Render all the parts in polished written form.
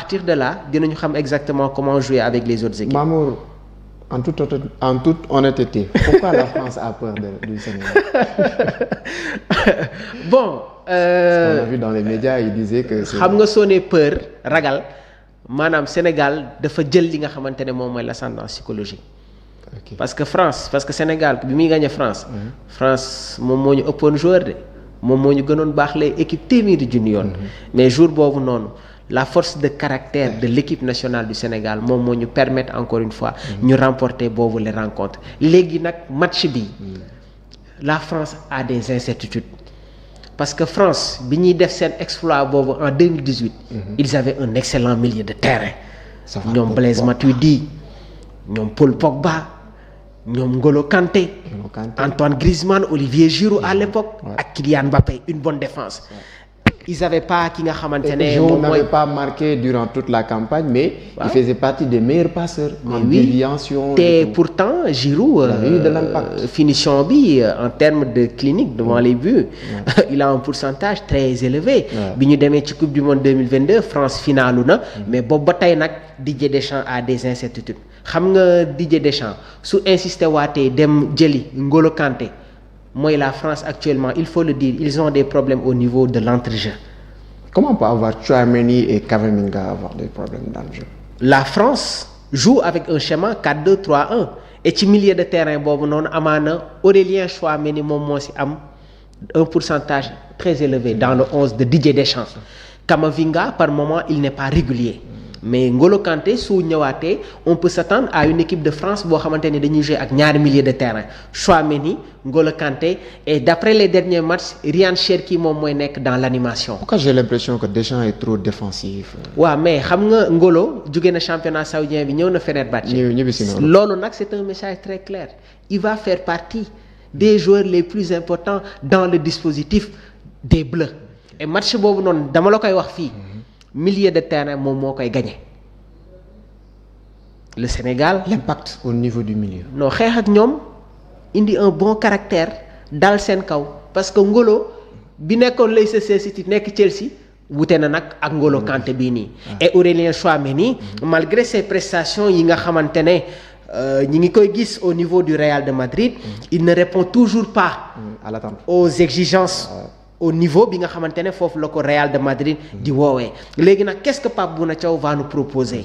partir de là dinañu xam exactement comment jouer avec les autres équipes. Mamour, en toute honnêteté, pourquoi la France a peur du Sénégal? Bon. Parce qu'on a vu dans les médias, ils disaient que. xam nga soo nee peur ragal maanaam Sénégal dafa jël li nga xamante ne moom mooy l'ascendance psychologique. Okay. parce que Sénégal bi muy gagné France. France moom moo ñu ëppoon joueur de moom moo ñu gënoon baax les équipe téeméeri junni yoon. mais jour boobu noonu la force de caractère de l'équipe nationale du Sénégal moom moo ñu permettre encore une fois. ñu remporter boobu les rencontres léegi nag match bi la France a des incertitudes. parce que France bi ñuy def seen exploit boobu en 2018. ils avaient un excellent milieu de terrain. ñoom Blaise Matuidi ñoom Paul Pogba ñoom N'Golo Kanté. Antoine Griezmann Olivier Giroud à l'époque. ak Kylian Mbappé une bonne défense. ils avaient pas ki nga xamante ne. Giroud n'avait pas marqué durant toute la campagne mais. il faisait partie des meilleurs passeurs. en déviation te pourtant Giroud. de l'impact. finition bi en termes de clinique devant les buts. il a un pourcentage très élevé. bi ñu demee ci coupe du monde 2022 France finalu na. mais boobu ba tey nag Didier Deschamps a des incertitudes xam nga Didier Deschamps su insisté waatee dem jëli N'Golo Kanté. mooy la France actuellement il faut le dire ils ont des problèmes au niveau de l'entrejeu. Comment peut avoir Tchouaméni et Camavinga avoir des problèmes dans le jeu? La France joue avec un schéma 4-2-3-1 et ci milieu de terrain boobu noonu amaana Aurélien Tchouaméni moom moo ci am un pourcentage très élevé dans le 11 de Didier Deschamps. Camavinga par moment il n'est pas régulier. mais N'Golo Kanté su ñëwaatee on peut s'attendre à une équipe de France boo xamante ni dañuy jouer ak ñaari milieu de terrain Tchouaméni N'Golo Kanté et d'après les derniers matchs Ryan Cherki moom mooy nekk dans l'animation. Pourquoi j'ai l'impression que Deschamps est trop défensif. waaw mais xam nga N'Golo jóge na championnat saoudien bi ñëw na Fenerbahçe. loolu nag c'est un message très clair il va faire partie des joueurs les plus importants dans le dispositif des Bleus et match boobu noonu dama la koy wax fii. milieu de terrain moom moo koy gagné le Sénégal. l'impact au niveau du milieu. non xeex ak ñoom indi un bon caractère dal seen kaw parce que N'Golo bi nekkoon Leicester City nekk Chelsea wute na nag ak N'Golo Kanté bii nii. et Aurélien Tchouaméni malgré ses prestations yi nga xamante ne ñi ngi koy gis au niveau du Real de Madrid. il ne répond toujours pas. à l'attente aux exigences. au niveau bi nga xamante ne foofu la ko Real de Madrid di woowee léegi nag qu'est-ce que Pape Bouna Thiaw va nous proposer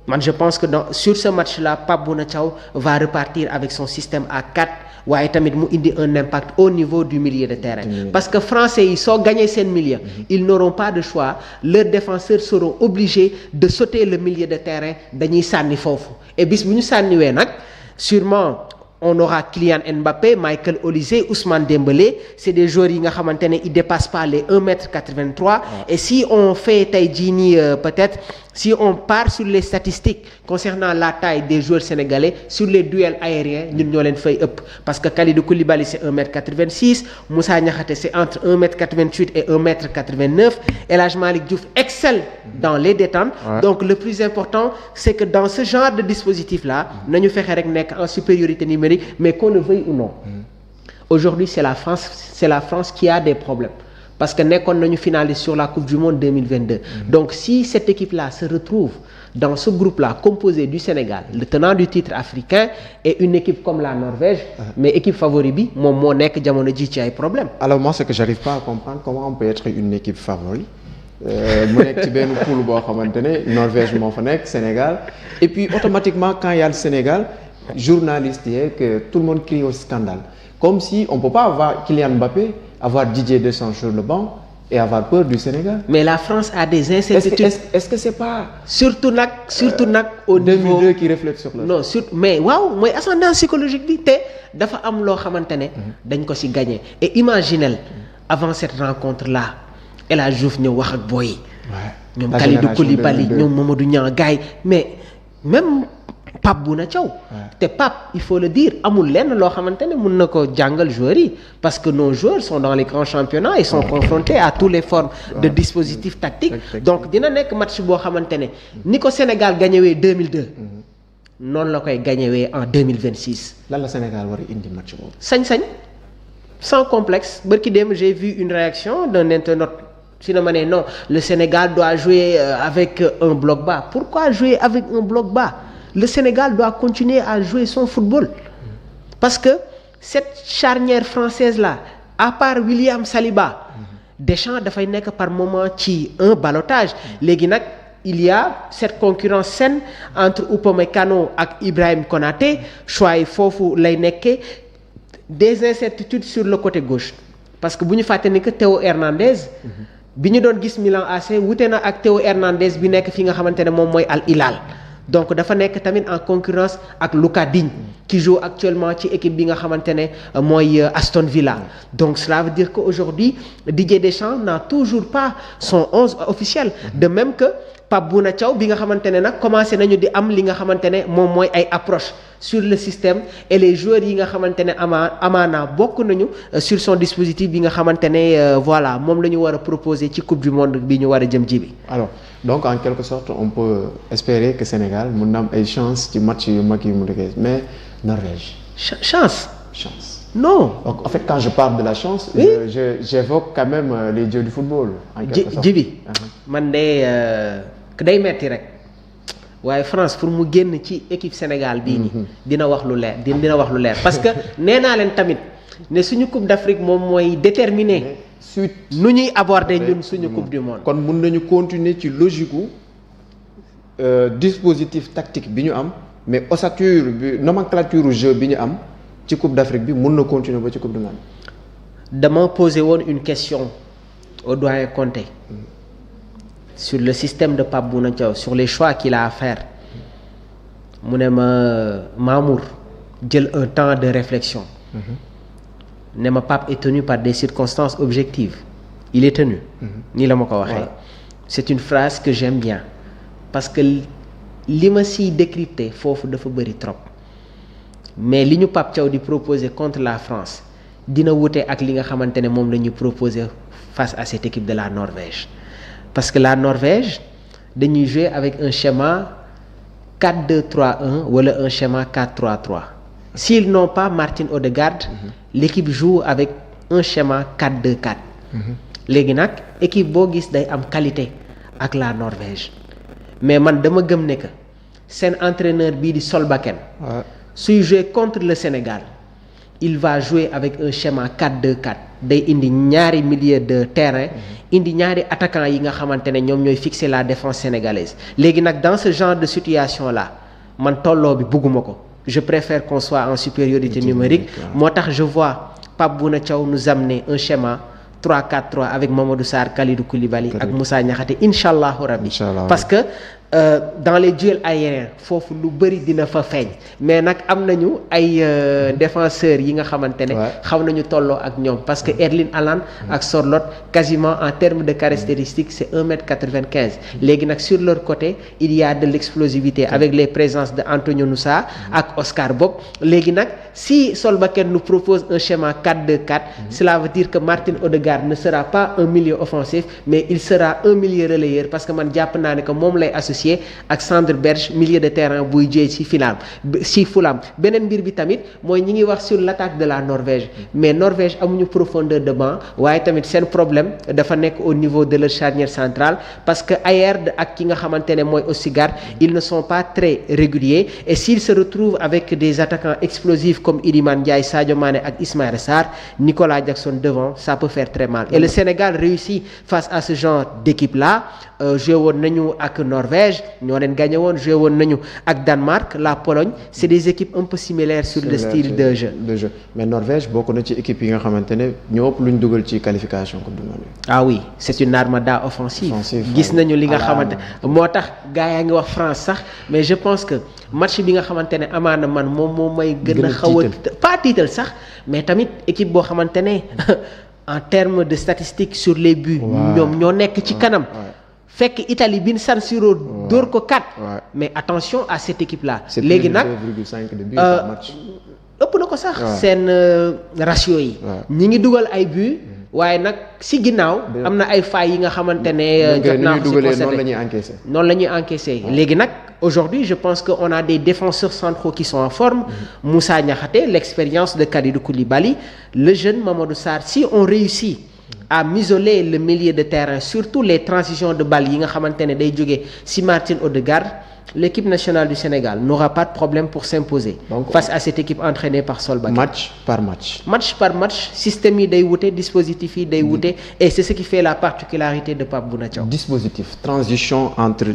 man je pense que sur ce match-là Pape Bouna Thiaw va repartir avec son système à 4 waaye tamit mu indi un impact au niveau du milieu de terrain parce que français yi soo gagné seen milieu ils n'auront pas de choix leurs défenseurs seront obligés de sauter le milieu de terrain dañuy sànni foofu et bis bu ñu sànniwee nag sûrement on aura Kylian Mbappé Michael Olise Ousmane Dembélé c'est des joueurs yi nga xamante ne ils dépassent pas les 1m83 et si on fait tey jii nii peut-être si on part sur les statistiques concernant la taille des joueurs sénégalais sur les duels aériens ñun ñoo leen fay ëpp parce que Kalidou Koulibaly c'est 1m86 Moussa Niakhaté c'est entre 1m88 et 1m89 El Hadj Malick Diouf excelle dans les détentes donc le plus important c'est que dans ce genre de dispositif là nañu fexe rek nekk en supériorité numérique mais qu'on le veuille ou non aujourd'hui c'est la France qui a des problèmes parce que nekkoon nañu finaliste sur la Coupe du Monde 2022 donc si cette équipe-là se retrouve dans ce groupe-là composé du Sénégal le tenant du titre africain et une équipe comme la Norvège mais équipe favori bi moom moo nekk jamono ji ci ay problèmes. Alors moi ce que j'arrive pas à comprendre comment on peut être une équipe favori mu nekk ci benn poule boo xamante ne Norvège moo fa nekk Sénégal et puis automatiquement quand il y a le Sénégal journaliste yeeg que tout le monde crie au scandale comme si on peut pas avoir Kylian Mbappé avoir Didier Deschamps sur le banc et avoir peur du Sénégal. Mais la France a des incertitudes. Est-ce que c'est pas surtout nag au niveau 2002 qui reflète sur le non surtout mais waaw mooy ascendance psychologique bi te dafa am loo xamante ne dañ ko ci gagné et imaginez avant cette rencontre là El Hadj Diouf ñëw wax ak boy yi ñoom Kalidou Koulibaly ñoom Mamadou Niang gars yi mais même Pape Bouna Thiaw te Pape il faut le dire amul lenn loo xamante ne mën na ko jàngal joueurs yi parce que nos joueurs sont dans les grands championnats ils sont confrontés à toutes les formes de dispositifs tactiques donc dina nekk match boo xamante ne ni ko Sénégal gagnewee 2002 noonu la koy gagnewee en 2026 lan la Sénégal war a indi match boobu sañ-sañ sans complexe bërki démb j'ai vu une réaction d'un internaute su ne ma nee non le Sénégal doit jouer avec un bloc bas. Pourquoi jouer avec un bloc bas? Le Sénégal doit continuer à jouer son football. Parce que cette charnière française là, à part William Saliba, Deschamps dafay nekk par moment ci un ballottage. Léegi nag il y a cette concurrence saine entre Upamecano ak Ibrahim Konaté, choix yi foofu lay nekkee. Des incertitudes sur le côté gauche parce que bu ñu fàtte ni que Théo Hernandez bi ñu doon gis Milan AC wute na ak Théo Hernandez bi nekk fi nga xamante ne moom mooy Al Hilal. Donc dafa nekk tamit en concurrence ak Lucas Digne qui joue actuellement ci équipe bi nga xamante ne mooy Aston Villa. Donc cela veut dire qu'aujourd'hui Didier Deschamps n'a toujours pas son 11 officiel. De même que Pape Bouna Thiaw bi nga xamante ne nag commencé nañu di am li nga xamante ne moom mooy ay approche sur le système et les joueurs yi nga xamante ne amaana bokk nañu sur son dispositif bi nga xamante ne voilà moom la ñu war a proposer ci coupe du monde bi ñu war a jëm ji bi. Alors donc en quelque sorte on peut espérer que Sénégal mun na am ay chance ci match yu mag yu mu dëkkee mais Norvège. Chance. Non. Donc en fait quand je parle de la chance. Oui? J'évoque quand même les dieux du football. en quelque sorte Jibi man de day metti rek waaye France pour mu génn ci équipe Sénégal bii nii dina wax lu leer dina wax lu leer parce que nee naa leen tamit ne suñu coupe d'Afrique moom mooy déterminer suite nu ñuy aborder ñun suñu coupe du monde. kon mun nañu continuer ci logique gu dispositif tactique bi ñu am mais ossature bi nomenclature jeu bi ñu am ci coupe d'Afrique bi mun na continuer ba ci coupe du monde. dama posé woon une question au doyen Conté sur le système de Pape Bouna Thiaw sur les choix qu'il a à faire mu ne ma Mamour jël un temps de réflexion ne ma Pape est tenu par des circonstances objectives il est tenu nii la ma ko waxee c'est une phrase que j'aime bien parce que li ma siy décrypter foofu dafa bëri trop mais li ñu Pape Thiaw di proposer contre la France dina wute ak li nga xamante ne moom la ñu proposer face à cette équipe de la Norvège parce que la Norvège dañuy jouer avec un schéma 4-2-3-1 wala un schéma 4-3-3 s'ils n'ont pas Martin Odegaard l'équipe joue avec un schéma 4-2-4 léegi nag équipe boo gis day am qualité ak la Norvège mais man dama gëm ne que seen entraîneur bii di Solbakken suy jouer contre le Sénégal il va jouer avec un schéma 4-2-4 day indi ñaari milieu de terrain indi ñaari attaquants yi nga xamante ne ñoom ñooy fixer la défense sénégalaise léegi nag dans ce genre de situation là man tolloo bi bugguma ko je préfère qu'on soit en supériorité numérique moo tax je vois Pape Bouna Thiaw nous amener un schéma 3-4-3 avec Mamadou Sarr Kalidou Koulibaly ak Moussa Niakhaté inchallahu rabbi parce que dans les duels aériens foofu lu bëri dina fa feeñ mais nag am nañu ay défenseurs yi nga xamante ne xaw nañu tolloo ak ñoom parce que Erling Haaland ak Sorloth quasiment en termes de caractéristiques c'est 1m95 léegi nag sur leur côté il y a de l'explosivité avec les présences de Antonio Nusa ak Oscar Bob léegi nag si Solbakken nous propose un schéma 4-2-4 cela veut dire que Martin Odegaard ne sera pas un milieu offensif mais il sera un milieu relayeur parce que man jàpp naa ne que moom lay associé ak Sander Berge milieu de terrain buy jëy ci Fulham beneen mbir bi tamit mooy ñi ngi wax sur l'attaque de la Norvège mais Norvège amuñu profondeur de banc waaye tamit seen problème dafa nekk au niveau de leur charnière centrale parce que Ajer ak ki nga xamante ne mooy Østigard ils ne sont pas très réguliers et s'ils se retrouvent avec des attaquants explosifs comme Iliman Ndiaye Sadio Mané ak Ismaïla Sarr Nicolas Jackson devant ça peut faire très mal et le Sénégal réussit face à ce genre d'équipe là joué woon nañu ak Norvège ñoo leen gagné woon joué woon nañu ak Danemark la Pologne c'est des équipes un peu similaires sur le style de jeu mais Norvège bokk na ci équipe yi nga xamante ne ñoo ëpp lu ñu dugal ci qualification coupe du monde. ah oui c'est une armada offensive gis nañu li nga xamante moo tax gars yaa ngi wax France sax mais je pense que match bi nga xamante ne amaana man moom may gën a xaw a pas tiital sax mais tamit équipe boo xamante ne en termes de statistiques sur les buts ñoom ñoo nekk ci kanam fekk Italie bi San Siro dóor ko 4 mais attention à cette équipe là léegi nag ëpp na ko sax seen ratio yi ñi ngi dugal ay buts waaye nag si ginnaaw am na ay failles yi nga xamante ne jot naa ko si constaté noonu la ñuy encaisser léegi nag aujourd'hui je pense que on a des défenseurs centraux qui sont en forme Moussa Niakhaté l'expérience de Kalidou Koulibaly le jeune Mamadou Sarr si on réussit à museler le milieu de terrain surtout les transitions de balles yi nga xamante ne day jógee ci Martin Odegaard l'équipe nationale du Sénégal n'aura pas de problème pour s'imposer face à cette équipe entraînée par Solbakken. Match par match. Match par match système yi day wute dispositif yi day wute et c'est ce qui fait la particularité de Pape Bouna Thiaw. Dispositif transition entre